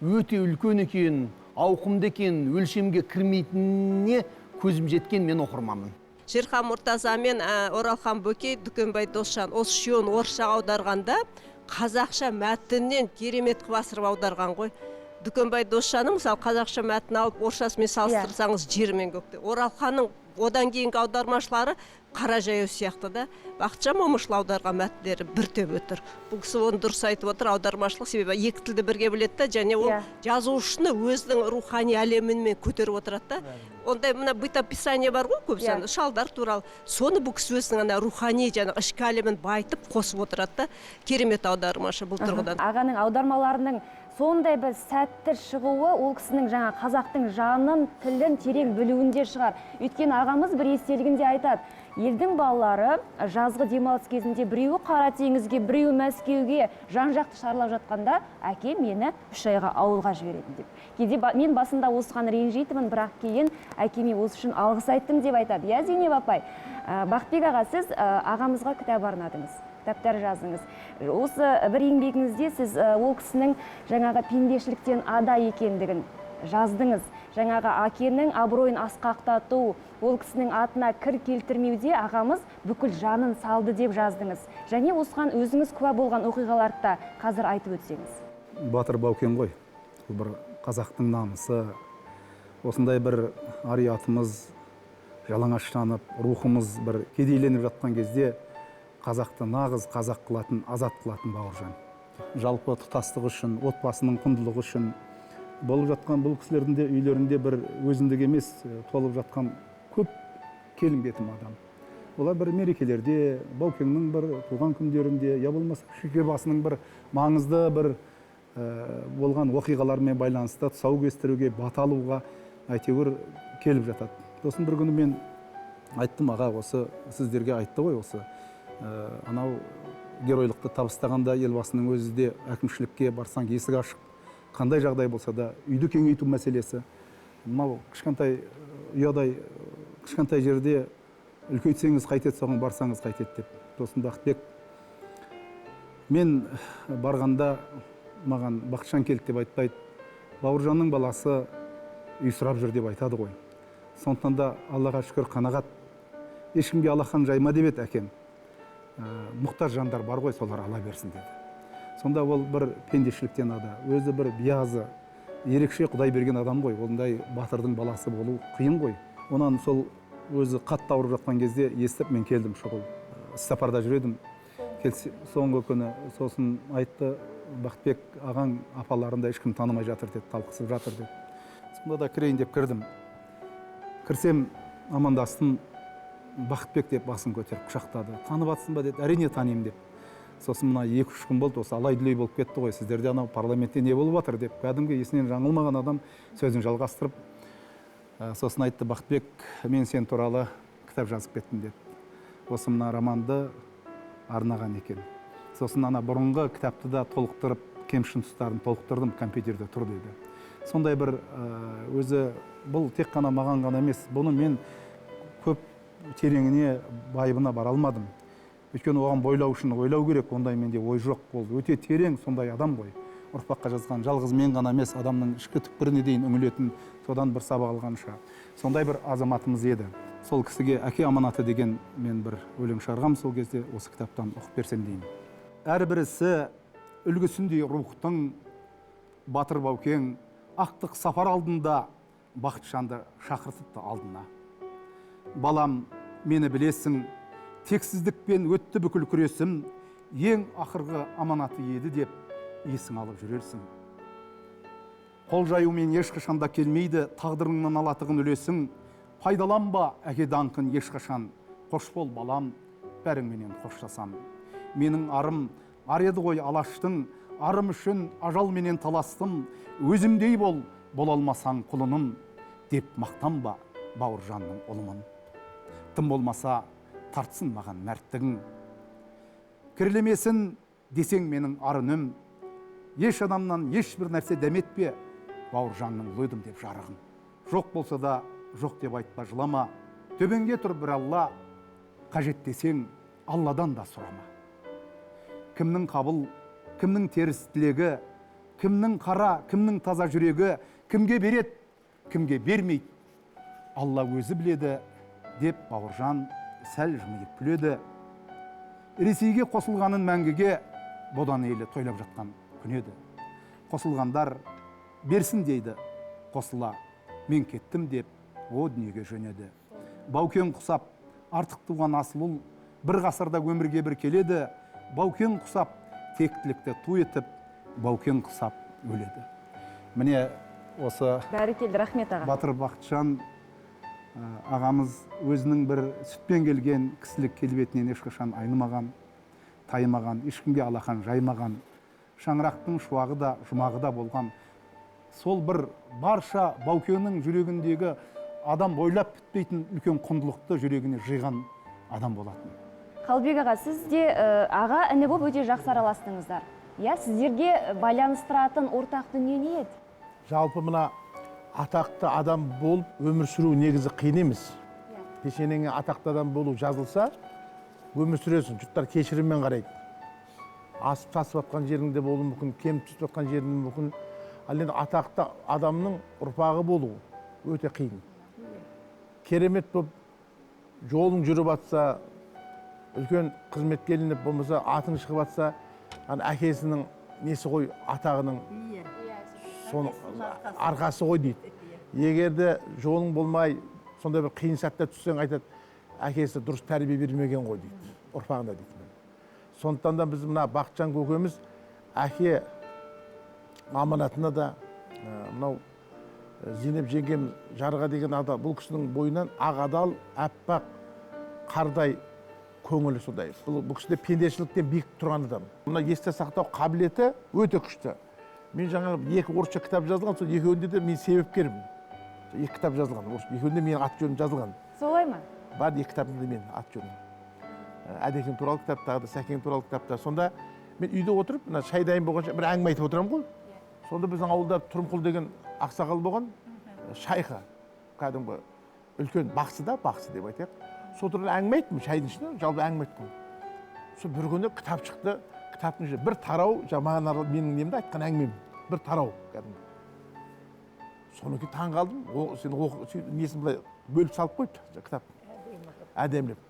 [SPEAKER 9] өте үлкен екенін, ауқымды екенін, өлшемге кірмейтініне көзім жеткен мен оқырманмын.
[SPEAKER 4] Шерхан Мұртаза мен Оралхан Бөкей, Дүкенбай Досжан осы үшеуін орысшаға аударғанда қазақша мәтіннен керемет қылып асырып аударған ғой. Дүкенбай Досжанның мысалы қазақша мәтін алып орысшасымен салыстырсаңыз жер мен көктей. Оралханның одан кейінгі аудармашылары Қара жаяу сияқты да. Бақытжан Момышұлы аударған мәтіндері бір төбе отыр. Бұл кісі оны дұрыс айтып отыр, аудармашылық себебі екі тілді бірге біледі да, және ол жазушыны өзінің рухани әлемімен көтеріп отырады да. Ондай мына бытописание бар ғой көбісі, шалдар туралы. Соны бұл кісі өзінің ана рухани және ішкі әлемін байытып қосып отырады да. Керемет аудармашы бұл тұрғыдан.
[SPEAKER 1] Ағаның аудармаларының сондай бір сәтті шығуы ол кісінің жаңа қазақтың жанын, тілін терең білуінде шығар. Өйткені ағамыз бір естелігінде айтады: елдің балалары жазғы демалыс кезінде біреуі Қара теңізге, біреуі Мәскеуге жан-жақты шарлап жатқанда, әке мені 3 айға ауылға жіберетін деп. Кейде мен басында осыған ренжитімін, бірақ кейін әкеме осы үшін алғыс айттым деп айтады. Я, Зейнеп апай, Бақытбек аға, сіз ағамызға кітап арнадыңыз, кітаптар жаздыңыз. Осы бір еңбегіңізде сіз ол кісінің жаңағы пендешіліктен ада екендігін жаздыңыз. Жаңағы әкенің абыройын асқақтату, ол кісінің атына кір келтірмеуде ағамыз бүкіл жанын салды деп жаздыңыз. Және осыған өзіңіз куә болған оқиғаларды да қазір айтып өтсеңіз.
[SPEAKER 10] Батыр Баукен ғой, бір қазақтың намысы. Осындай бір ар-ұятымыз жалаңаштанып, рухымыз бір кедейленіп жатқан кезде қазақты нағыз қазақ қылатын, азат қылатын Бауыржан. Жалпы тұтастық үшін, отбасының құндылығы үшін болып жатқан бұл кісілердің де үйлерінде бір өзіндік емес толып жатқан көп келімбетім адам. Олар бір мерекелерде, Баукеңнің бір туған күндерінде, я болмаса шүйке басының бір маңызды бір болған оқиғалармен байланысты тұсау кестіруге, бата алуға әйтеуір келіп жатады. Сосын бір күні мен айттым: аға, осы сіздерге айтты ғой, осы анау геройлықты табыстағанда елбасының өзі де әкімшілікке барсаң есік ашық, қандай жағдай болса да үйді кеңейту мәселесі. Мынау кішкентай ұядай кішкентай жерде үлкейтсеңіз қайтеді, соған барсаңыз қайтеді деп. Сосын Бақытбек, мен барғанда маған Бақытжан келді деп айтпайды, Бауыржанның баласы үй сұрап жүр деп айтады ғой. Сондықтан да Аллаға шүкір қанағат, ешкімге алақан жайма деп еді әкем. Мұқтаж жандар бар ғой, солар ала берсін деді. Сонда ол бір пендешіліктен ада, өзі бір биязы, ерекше Құдай берген адам ғой. Ондай батырдың баласы болу қиын ғой. Онан сол өзі қатты ауырып жатқан кезде естіп мен келдім, шұғыл іссапарда жүредім. Соңғы күні сосын айтты: Бақытбек ағаң апаларында ешкім танымай жатыр деді, талқысып жатыр деді. Сонда да кірейін деп кірдім. Кірсем амандастым, Бақытбек деп басын көтеріп құшақтады. Танып атсың ба деді. Әрине танимын деп. Сосын мына 2-3 күн болды, осы алай-дүлей болып кетті ғой, сіздерде анау парламентте не болып жатыр деп. Кәдімгі есінен жаңылмаған адам сөзін жалғастырып, сосын айтты: Бақытбек, мен сен туралы кітап жазып кеттім деді. Осы мына романды арнаған екен. Сосын ана бұрынғы кітапты да толықтырып, кемшін тұстарын толықтырдым, компьютерде тұр деді. Сондай бір өзі, бұл тек қана маған ғана емес, бұны мен көп тереңіне, байыбына бара алмадым. Өйткені оған бойлау үшін ойлау керек, ондай менде ой жоқ. Ол өте терең сондай адам ғой. Ұрпаққа жазған жалғыз мен ғана емес, адамның ішкі түкпіріне дейін үңілетін, содан бір сабақ алғанша. Сондай бір азаматымыз еді. сол кісіге әке аманаты деген мен бір өлең шығарғам сол кезде осы кітаптан оқып берсем деймін. Әрбір ісі үлгісіндей рухтың, батыр Баукең ақтық сапар алдында Бақытжанды шақыртыпты алдына. Балам, мені білесің, тексіздікпен өтті бүкіл күресім, ең ақырғы аманаты еді деп есің алып жүрерсің. Қол жаюмен ешқашанда келмейді тағдырыңнан алатығын үлесің, пайдаланба әке даңқын ешқашан, қош бол балам, бәріңменен қоштасам. Менің арым ар еді ғой алаштың, арым үшін ажалменен таластым, өзімдей бол, бола алмасаң құлыным, деп мақтанба Бауыржанның ұлымын. Тым болмаса тартсын маған мәрттігің, кірлемесін десең менің ар үнім, еш адамнан ешбір нәрсе дәметпе, Бауыржанның лойдым деп жарығым. Жоқ болса да жоқ деп айтпа жылама, төбеңде тұр бір Алла, қажет десең Алладан да сұрама. Кімнің қабыл, кімнің теріс тілегі, кімнің қара, кімнің таза жүрегі, кімге берет, кімге бермейді, Алла өзі біледі, деп Бауыржан сәл жымиып күледі. Ресейге қосылғанын мәңгіге бодан елі тойлап жатқан күн еді. Қосылғандар берсін дейді, қосыла мен кеттім деп о дүниеге жөнеді. Баукең құсап артық туған асыл ұл, бір ғасырда өмірге бір келеді. Баукең құсап тектілікті ту етіп, Баукең құсап өледі. Міне осы
[SPEAKER 1] Бәрекелді, рахмет аға.
[SPEAKER 10] Батыр Бақытжан ағамыз өзінің бір сүтпен келген кісілік келбетінен ешқашан айнымаған, таймаған, ешкімге алақан жаймаған, шаңырақтың шуағы да, жұмағы да болған. Сол бір барша Баукеңнің жүрегіндегі адам бойлап бітпейтін үлкен құндылықты жүрегіне жиған адам болатын.
[SPEAKER 1] Қалбек аға, сіз де аға іні болып өте жақсы араластыңыздар. Я, сіздерге байланыстыратын ортақ дүние не еді?
[SPEAKER 5] Жалпы мына атақты адам болып өмір сүру негізі қиын емес. Пешенеңе атақты адам болу жазылса, өмір сүресің, жұрттар кешіріммен қарайды. Асып тасып атқан жеріңде болуы мүмкін, кем түсіп атқан жеріңде мүмкін. Ал енді атақты адамның ұрпағы болу өте қиын. Керемет болып жолың жүріп атса, үлкен қызметке ілініп болмаса, атың шығып атса, әкесінің несі ғой, атағының соның арқасы ғой дейді. Егерде жолың болмай, сонда бір қиын сәтте түссең айтады, әкесі дұрыс тәрбие бермеген ғой дейді, ұрпағында дейді. Сондықтан да біз мына Бақытжан көкеміз әке аманатына да мынау Зейнеп жеңгем жарға деген адам, бұл кісінің бойынан ақ адал, әппақ, қардай көңілі сондай. Бұл кісіде пендешіліктен биік тұрған адам. Мына есте сақтау қабілеті өте күшті. Мен жаңағы екі орысша кітап жазылған, сол екеуінде де мен себепкерім. Екі кітап жазылған, екеуінде менің ат жөнім жазылған.
[SPEAKER 1] Солай ма?
[SPEAKER 5] Бар, екі кітабында мен ат жөнім. Әдекең туралы кітапта, Сәкең туралы кітапта. Сонда мен үйде отырып, мына шай дайын болғанша бір әңгіме айтып отырамын ғой. Сонда біздің ауылда Тұрымқұл деген ақсақал болған, шайқы, кәдімгі үлкен бақсы деп айтайық. Сол туралы әңгіме айттым, шайдың ішінде жалпы әңгіме айттым. Сол бір күні кітап шықты, кітаптың ішінде бір тарау, маған менің немді айтқан әңгімем, бір тарау кәдімгі. Соны кейін таң қалдым, сен несін былай бөліп салып қойыпты кітап. Әдемілеп.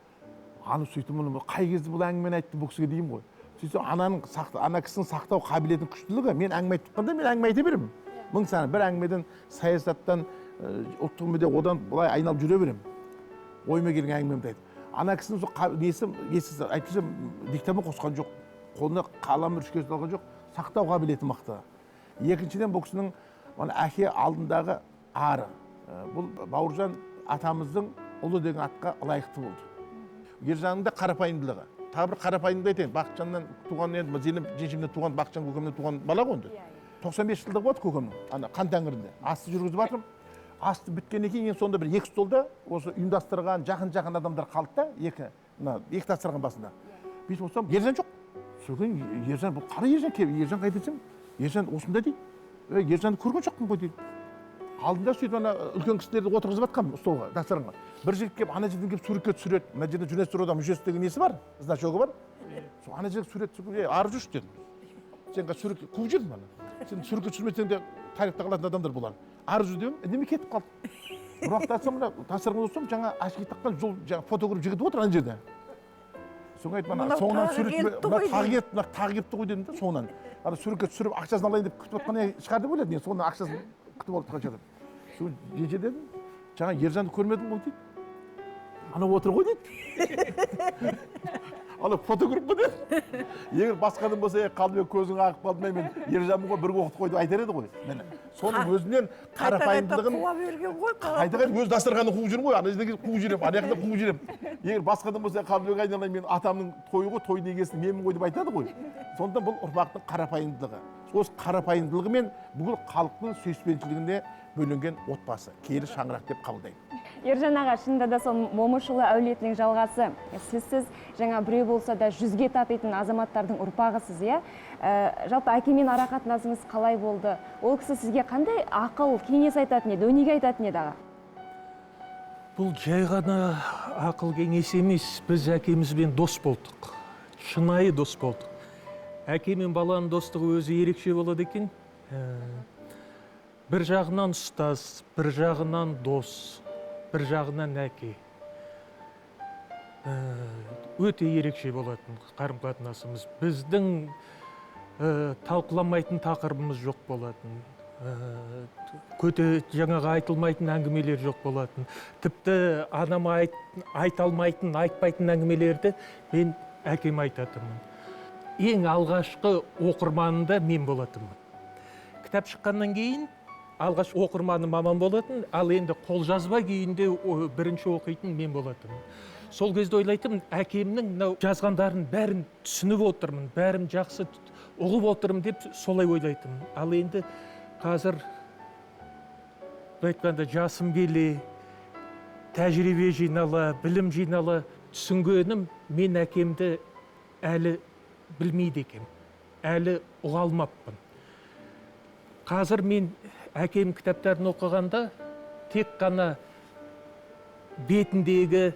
[SPEAKER 5] Аны сөйтіп, қай кезде бұл әңгімені айтты бұл кісіге деймін ғой. Сөйтіп, ана кісінің сақтау қабілетінің күштілігі, мен әңгіме айтып тұрғанда мен әңгіме айта беремін. Мың саны бір әңгімеден, саясаттан, ұлттық мүдде одан былай айналып жүре беремін. Ойыма келген әңгімемді айтып. Ана кісінің несі айтып диктофон қосқан жоқ, қолына қалам ручкасын алған жоқ, сақтау қабілеті мықты. Екіншіден бұл кісінің әке алдындағы ары. Бұл Бауыржан атамыздың ұлы деген атқа лайықты болды. Ержанның да қарапайымдылығы. Тағы бір қарапайымды айтайын, Бақытжаннан туған, Зейнеп жеңгемнен туған, Бақытжан көкемнен туған бала ғой. 95 жылдығы болады көкемнің, ана қан тәңірінде. Асты жүргізіп жатырмын. Асты біткеннен кейін сонда бір екі столда осы ұйымдастырған жақын адамдар қалды да, екі дастархан басында. Бүйтіп отырсам, Ержан жоқ. Содан Ержан, бұл қара Ержан қайда десем, Ержан осында дейді. Ержанды көрген жоқпын ғой дейді. Алдында сөйтіп ана үлкен кісілерді отырғызып жатқан столға, дастарханға. Бір жігіт келіп, ана жерден келіп суретке түсіреді. Мына жерде Жүнес Тұруда мүшесі деген несі бар, значогы бар. Сол ана жерге сурет түсіріп, ары жүрші дедім. Сен суретке қуып жүрдің ана. Сен суретке түсірмесең де тарихта қалатын адамдар бұлар. арыз өтемін, неме кетіп қалды. Бір уақытта айтсам, мына тасырған болсам, жаңа ашки таққан жол, жаңа фотограф жігіт отыр ана жерде. Соңғы айтып, мына соңынан сурет, мына тағы кетті ғой дедім да, соңынан. Ана суретке түсіріп, ақшасын алайын деп күтіп отқан шығар деп ойлады, мен соңынан ақшасын күтіп алып тұрған шығар. Сол неше дедім, жаңа Ержанды көрмедім ғой дейді. Ана отыр ғой дейді. Ана фотограф па деді. Егер басқадан болса, Қалдыбек көзің ағып қалды, мен Ержанмын ғой, бір оқытып қойды айтар еді ғой. Соның өзінен қарапайымдылығын қайта-қайта өз дастарханын қуып жүрмін ғой, ана жерде қуып жүремін, ана жақта қуып жүремін. Егер басқадан болса, Қалдыбек айналайын, мен атамның тойы ғой, тойдың егесі менмін ғой деп айтады ғой. Сондықтан бұл ұрпақтың қарапайымдылығы. Осы қарапайымдылығы мен бүкіл халықтың сүйіспеншілігіне бөленген отбасы, киелі шаңырақ деп қабылдаймын.
[SPEAKER 1] Ержан аға, шынында да сол Момышұлы әулетінің жалғасы. Сіз жаңа біреу болса да 100-ге татитын азаматтардың ұрпағысыз, иә? Жалпы әкемен ара қатынасыңыз қалай болды? Ол кісі сізге қандай ақыл, кеңес айтатын еді, өнеге айтатын еді аға?
[SPEAKER 11] Бұл жай ғана ақыл кеңес емес, біз әкемізбен дос болдық. Шынайы дос болдық. Әке мен баланың достығы өзі ерекше болады екен. Бір жағынан ұстаз, бір жағынан дос, бір жағынан әке. Өте ерекше болатын қарым-қатынасымыз. Біздің талқыламайтын тақырыбымыз жоқ болатын. Жаңағы айтылмайтын әңгімелер жоқ болатын. Тіпті анама айта алмайтын, айтпайтын әңгімелерді мен әкем айтатынмын. Ең алғашқы оқырманында мен болатынмын. Кітап шыққаннан кейін алғаш оқырманы мамам болатын, ал енді қолжазба күйінде бірінші оқитын мен болатынмын. Сол кезде ойлайтын, әкемнің жазғандарын бәрін түсініп отырмын, бәрін жақсы ұғып отырмын деп солай ойлайтын. Ал енді қазір айтқанда жасым келе, тәжірибе жинала, білім жинала түсінгенім, мен әкемді әлі білмейді екем, әлі ұға алмаппын. Қазір мен әкем кітаптарын оқығанда тек қана бетіндегі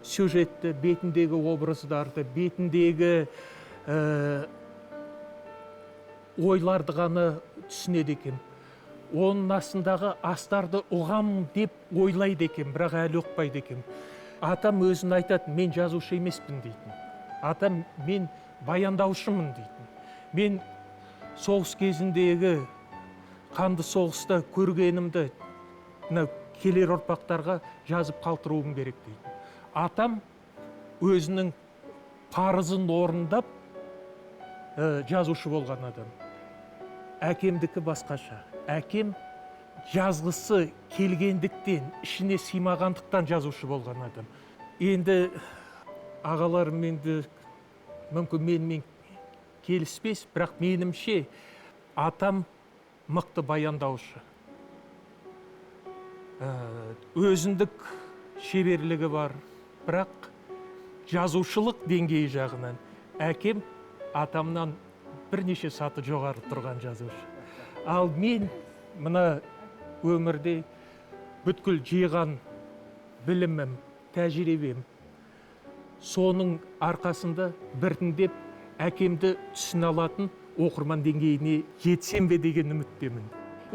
[SPEAKER 11] сюжетті, бетіндегі образдарды, бетіндегі ойларды ғана түсінеді екен. Оның астындағы астарды ұғам деп ойлайды екен, бірақ әлі ұқпайды екен. Атам өзін айтады, мен жазушы емеспін дейтін. Атам, мен баяндаушымын дейтін. Мен соғыс кезіндегі қанды соғыста көргенімді келер ұрпақтарға жазып қалтыруым керек дейді. Атам өзінің парызын орындап жазушы болған адам. Әкемдікі басқаша. Әкем жазғысы келгендіктен, ішіне сыймағандықтан жазушы болған адам. Енді ағаларым енді мүмкін менімен келіспес, бірақ менімше атам мықты баяндаушы. Өзіндік шеберлігі бар, бірақ жазушылық деңгейі жағынан әкем атамнан бірнеше саты жоғары тұрған жазушы. Ал мен мына өмірде бүткіл жиған білімім, тәжірибем, соның арқасында біртіндеп әкемді түсіне алатын оқырман деңгейіне жетсем бе деген үміттемін.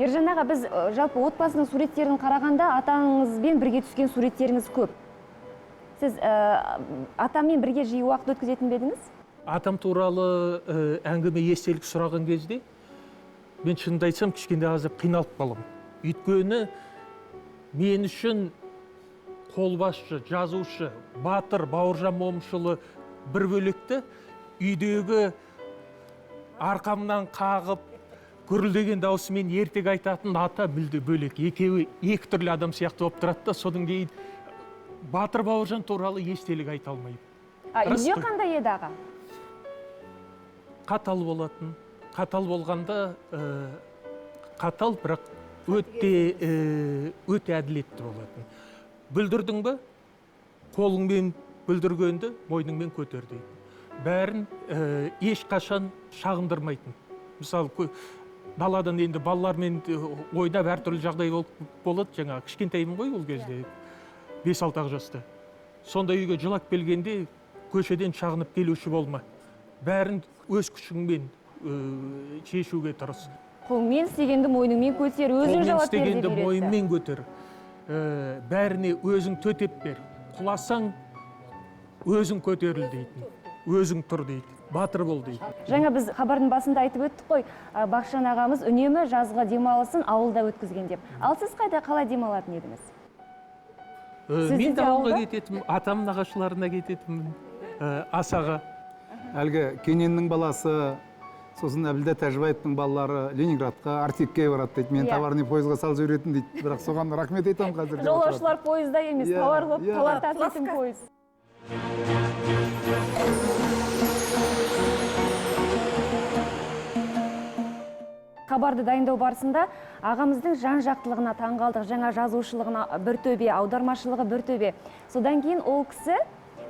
[SPEAKER 1] Ержан аға, біз жалпы отбасының суреттерін қарағанда атаңызбен бірге түскен суреттеріңіз көп. Сіз атаммен бірге жиі уақыт өткізетін бе едіңіз?
[SPEAKER 11] Атам туралы әңгіме естелік сұраған кезде мен шынымды айтсам кішкене азап қиналып қаламын. Өйткені мен үшін қолбасшы, жазушы, батыр Бауыржан Момышұлы бір бөлекті, үйдегі арқамнан қағып, гүрілдеген даусымен ертек айтатын ата мүлде бөлек. Екеуі екі түрлі адам сияқты болып тұрады да, содан кейін батыр Бауыржан туралы естелік айта алмаймын.
[SPEAKER 1] Үйде қандай еді аға?
[SPEAKER 11] Қатал болатын. Қатал болғанда, қатал, бірақ өте әділетті болатын. Бүлдірдің бі, қолыңмен бүлдіргенді мойныңмен көтер дейді. Бәрін ешқашан шағындырмайтын. Мысалы, даладан енді балалармен ойнап әртүрлі жағдай болады, жаңа кішкентаймын ғой ол кезде, 5-6 жаста. Сонда үйге жылап келгенде көшеден шағынып келуші болма. Бәрін өз күшіңмен шешуге тырыс.
[SPEAKER 1] Қолмен істегенді мойныңмен көтер, өзің жауап бер деп
[SPEAKER 11] істегенді
[SPEAKER 1] үйретті.
[SPEAKER 11] мойынмен көтер. Бәріне өзің төтеп бер. Құласаң, өзің көтеріл дейтін. Өзің тұр дейді. Батыр бол дейді.
[SPEAKER 1] Жаңа біз хабардың басында айтып өттік қой, Бақытжан ағамыз үнемі жазғы демалысын ауылда өткізген деп. Ал сіз қайда қалай демалатын едіңіз?
[SPEAKER 11] Мен
[SPEAKER 1] де
[SPEAKER 11] де ауылға
[SPEAKER 1] ауылда?
[SPEAKER 11] кететінмін, атам нағашыларына кететінмін, Асаға.
[SPEAKER 10] Әлгі Кененнің баласы, сосын Әбілда Тәжібаевтың балалары Ленинградқа, Артекке барады дейді. Мен
[SPEAKER 1] Иә.
[SPEAKER 10] товарный пойызға салып жіберетін дейді. Бірақ соған рахмет айтамын қазір.
[SPEAKER 1] Жолаушылар пойызда емес,
[SPEAKER 10] Иә,
[SPEAKER 1] товар таситын пойыз. Хабарды дайындау барысында ағамыздың жан-жақтылығына таңғалдық, жаңа жазушылығына бір төбе, аудармашылығы бір төбе. Содан кейін ол кісі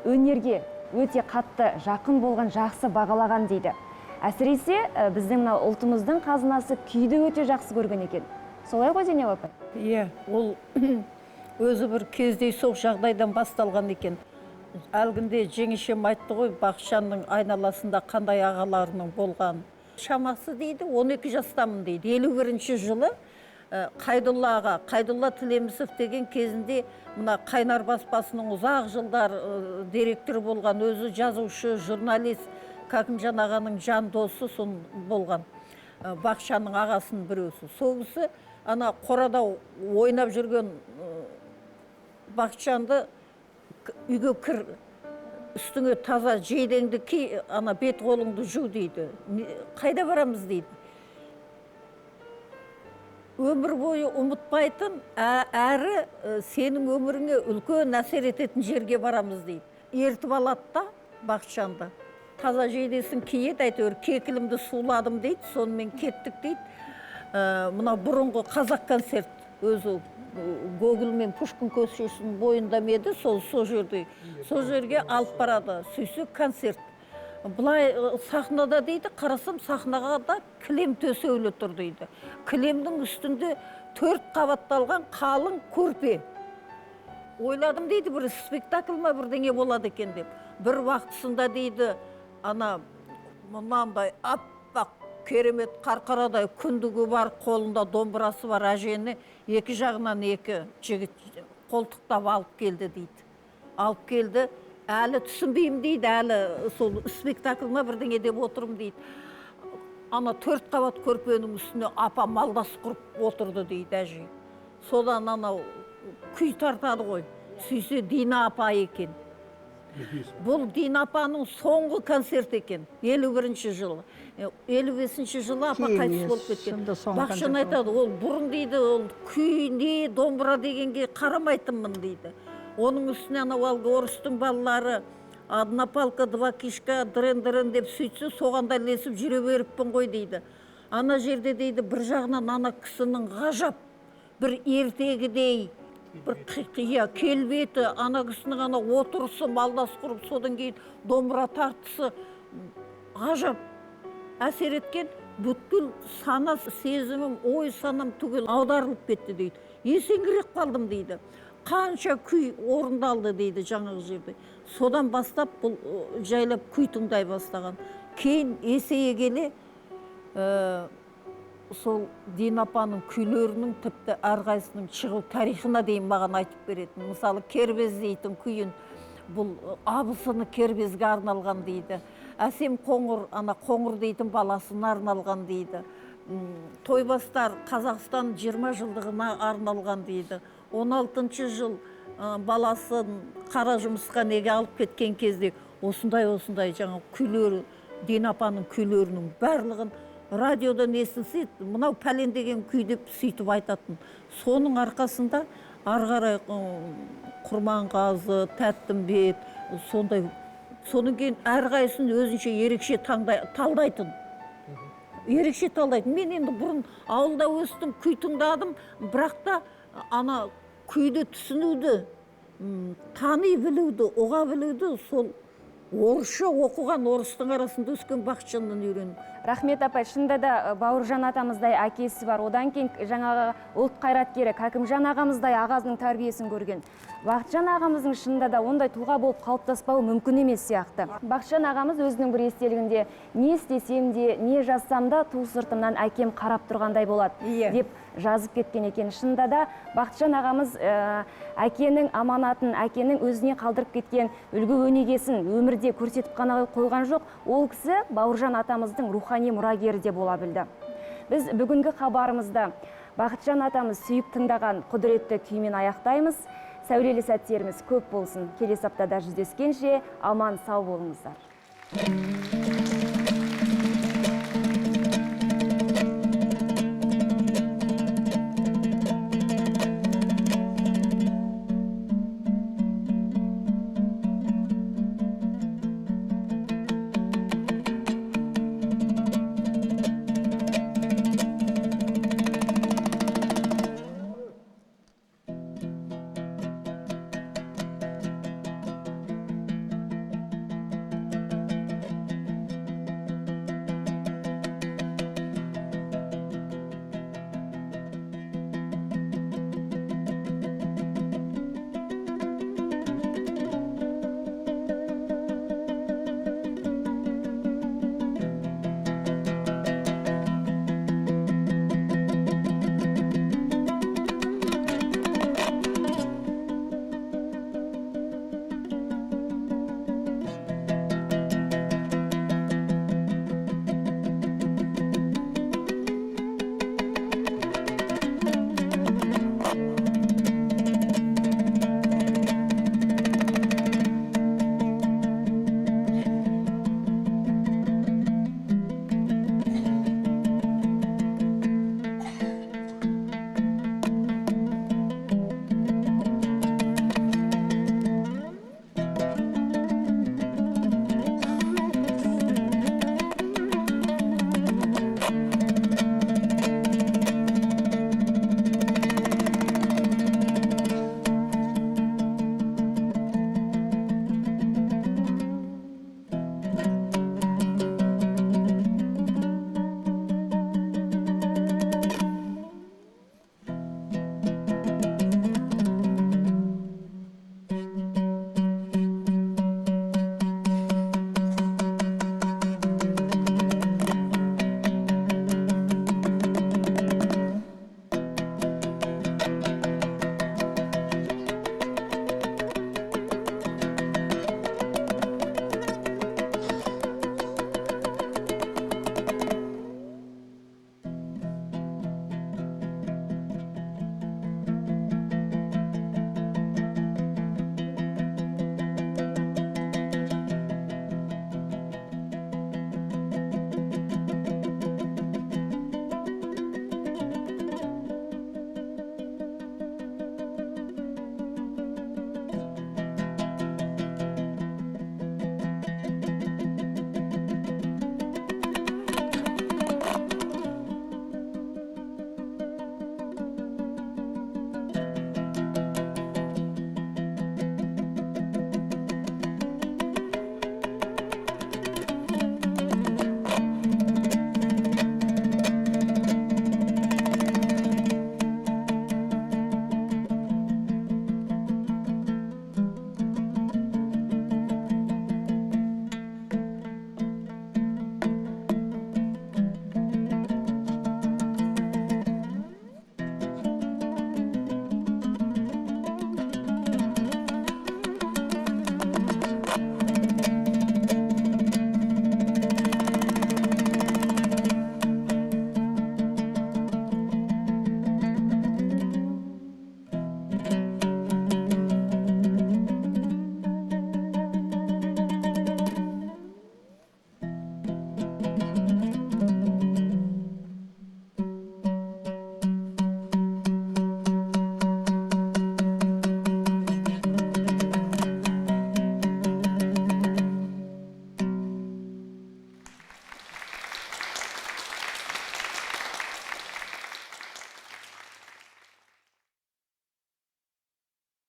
[SPEAKER 1] өнерге өте қатты жақын болған, жақсы бағалаған дейді. Әсіресе біздің мына ұлтымыздың қазынасы күйді өте жақсы көрген екен. Солай ғой Зейнеп апай?
[SPEAKER 3] Иә, ол өзі бір кездейсоқ жағдайдан басталған екен. Әлгінде жеңешем айтты ғой, Бақытжанның айналасында қандай ағаларының болған. Шамасы дейді, 12 жастамын дейді. 51-ші жылы Қайдулла аға, Қайдулла Тілемісов деген кезінде мына Қайнар баспасының ұзақ жылдар директоры болған, өзі жазушы, журналист, Кәкімжан ағаның жан досы сон болған. Бақытжанның ағасының біреусі. Сол кісі ана қорада ойнап жүрген Бақытжанды үйге кір, үстіңе таза жейдеңді ки, ана бет қолыңды жу дейді. Қайда барамыз дейді. Өмір бойы ұмытпайтын, әрі сенің өміріңе үлкен әсер ететін жерге барамыз дейді. Ертіп алады да Бақытжанды. Таза жейдесін киеді, әйтеуір кекілімді суладым дейді, сонымен кеттік дейді. Мына бұрынғы қазақ концерт өзі Гоголь мен Пушкин көшесінің бойында меді, сол жерде. Сол жерге алып барады, сөйтсе концерт. Бұлай сахнада дейді, қарасам сахнаға да кілем төсеулі тұр дейді. Кілемнің үстінде 4 қабатталған қалың көрпе. Ойладым дейді, бір спектакль ма бірдеңе болады екен деп. Бір уақытысында дейді, ана мынандай аппақ керемет қарқарадай күндігі бар, қолында домбырасы бар әжені, екі жағынан екі жігіт қолтықтап алып келді дейді. Алып келді, әлі түсінбеймін дейді, әлі сол спектакль ма бірдеңе деп отырмын дейді. Ана 4 қабат көрпенің үстіне апа малдас құрып отырды дейді әже. Содан анау күй тартады ғой, сүйсе Дина апа екен. Бұл Дина апаның соңғы концерт екен, 51-ші жылы. 55-ші жылы апа қайтыс болып кеткен. Бақытжан айтады, ол бұрын дейді, ол күй, не, домбыра дегенге қарамайтынмын дейді. Оның үстіне анау алғы орыстың балалары, одна палка, два кишка, дырын деп сөйтсе, соғанда ілесіп жүре беріппін ғой дейді. Ана жерде дейді, бір жағынан ана кісінің ғажап, бір ертегідей, бір қия келбеті, ана кісінің ана отырысы, малдас құрып, содан кейін домбыра тартысы ғажап әсер еткен, бүткіл сана сезімім, ой санам түгел аударылып кетті дейді. Есеңгірек қалдым дейді. Қанша күй орындалды дейді жаңағы жерде. Содан бастап бұл жайлап күй тыңдай бастаған. Кейін есейе келе сол Дина апаның күйлерінің тіпті әрқайсының шығу тарихына дейін маған айтып беретін. Мысалы, Кербез дейтін күйін, бұл абысыны Кербезге арналған дейді. Әсем қоңыр, ана қоңыр дейтін баласына арналған дейді. Тойбастар Қазақстан 20 жылдығына арналған дейді. 16-шы жыл баласын қара жұмысқа неге алып кеткен кезде осындай жаңа күйлері, Дина апаның күйлерінің барлығын радиодан естілсе, мынау пәлен деген күй деп сөйтіп айтатын. Соның арқасында арғарай Құрманғазы, Тәттімбет, сондай. Соның кейін әрқайсысын өзінше ерекше талдайтын. Ерекше талдайтын. Мен енді бұрын ауылда өстім, күй тыңдадым, бірақ та ана күйді түсінуді, тани білуді, оға білуді сол орысша оқыған, орыстың арасында өскен Бақытжаннан үйрендім.
[SPEAKER 1] Рахмет апай, шынында да Бауыржан атамыздай әкесі бар. Одан кейін жаңағы ұлт қайраткері Кәкімжан ағамыздай ағасының тәрбиесін көрген. Бақытжан ағамыздың шынында да ондай тұлға болып қалыптаспауы мүмкін емес сияқты. Бақытжан ағамыз өзінің бір естелігінде не істесем де, не жазсам да ту сыртымнан әкем қарап тұрғандай болады деп жазып кеткен екен. Шынында да Бақытжан ағамыз әкенің аманатын, әкенің өзіне қалдырып кеткен үлгі өнегесін өмірде көрсетіп қана қойған жоқ. Ол кісі Бауыржан атамыздың рухани мұрагері де бола білді. Біз бүгінгі хабарымызда Бақытжан атамыз сүйіп тыңдаған құдіретті күймен аяқтаймыз. Сәулелі сәттеріміз көп болсын. Келесі аптада жүздескенше аман сау болыңыздар.